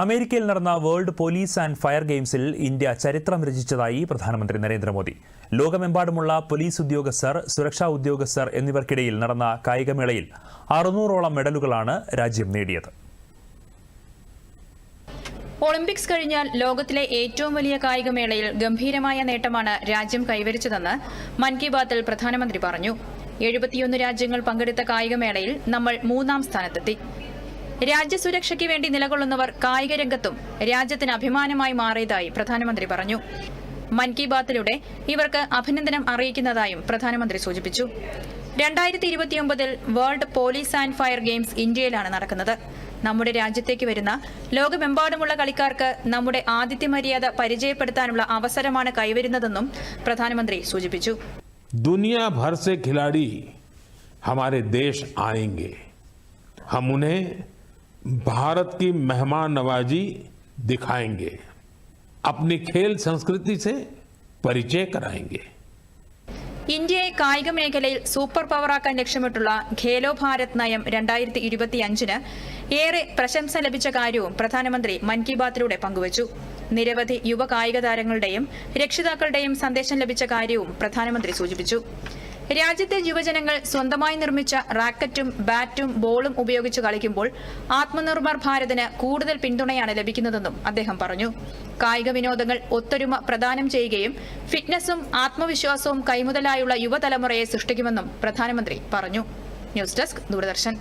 അമേരിക്കയിൽ നടന്ന world police and fire ഗെയിംസിൽ ഇന്ത്യ ചരിത്രം രചിച്ചതായി പ്രധാനമന്ത്രി നരേന്ദ്രമോദി. ലോകമെമ്പാടുമുള്ള പോലീസ് ഉദ്യോഗസ്ഥർ, സുരക്ഷാ ഉദ്യോഗസ്ഥർ എന്നിവർക്കിടയിൽ നടന്ന കായികമേളയിൽ 600ഓളം മെഡലുകളാണ് രാജ്യം നേടിയത്. ഒളിമ്പിക്സ് കഴിഞ്ഞാൽ ലോകത്തിലെ ഏറ്റവും വലിയ കായികമേളയിൽ ഗംഭീരമായ നേട്ടമാണ് രാജ്യം കൈവരിച്ചതെന്ന് മൻ കി ബാത്തിൽ പ്രധാനമന്ത്രി പറഞ്ഞു. 71 രാജ്യങ്ങൾ പങ്കെടുത്ത കായികമേളയിൽ നമ്മൾ 3ാം സ്ഥാനത്തെത്തി. രാജ്യസുരക്ഷയ്ക്ക് വേണ്ടി നിലകൊള്ളുന്നവർ കായിക രംഗത്തും രാജ്യത്തിന് അഭിമാനമായി മാറിയതായി പ്രധാനമന്ത്രി പറഞ്ഞു. മൻ കി ബാത്തിലൂടെ ഇവർക്ക് അഭിനന്ദനം അറിയിക്കുന്നതായും പ്രധാനമന്ത്രി സൂചിപ്പിച്ചു. 2029 world police and fire games ഇന്ത്യയിലാണ് നടക്കുന്നത്. നമ്മുടെ രാജ്യത്തേക്ക് വരുന്ന ലോകമെമ്പാടുമുള്ള കളിക്കാർക്ക് നമ്മുടെ ആതിഥ്യ മര്യാദ പരിചയപ്പെടുത്താനുള്ള അവസരമാണ് കൈവരുന്നതെന്നും പ്രധാനമന്ത്രി സൂചിപ്പിച്ചു. दुनिया भर से खिलाड़ी हमारे देश आएंगे. हम उन्हें भारत की मेहमान नवाजी दिखाएंगे, अपनी खेल संस्कृति से परिचय कराएंगे. ഇന്ത്യയെ കായിക മേഖലയിൽ സൂപ്പർ പവറാക്കാൻ ലക്ഷ്യമിട്ടുള്ള ഖേലോ ഭാരത് നയം 2025 ഏറെ പ്രശംസ ലഭിച്ച കാര്യവും പ്രധാനമന്ത്രി മൻ കി ബാത്തിലൂടെ പങ്കുവച്ചു. നിരവധി യുവ കായിക താരങ്ങളുടെയും രക്ഷിതാക്കളുടെയും സന്ദേശം ലഭിച്ച കാര്യവും പ്രധാനമന്ത്രി സൂചിപ്പിച്ചു. രാജ്യത്തെ യുവജനങ്ങൾ സ്വന്തമായി നിർമ്മിച്ച റാക്കറ്റും ബാറ്റും ബോളും ഉപയോഗിച്ച് കളിക്കുമ്പോൾ ആത്മനിർഭർ ഭാരതിന് കൂടുതൽ പിന്തുണയാണ് ലഭിക്കുന്നതെന്നും അദ്ദേഹം പറഞ്ഞു. കായിക വിനോദങ്ങൾ ഒത്തൊരുമ പ്രദാനം ചെയ്യുകയും ഫിറ്റ്നസും ആത്മവിശ്വാസവും കൈമുതലായുള്ള യുവതലമുറയെ സൃഷ്ടിക്കുമെന്നും പ്രധാനമന്ത്രി പറഞ്ഞു. News desk, Doordarshan.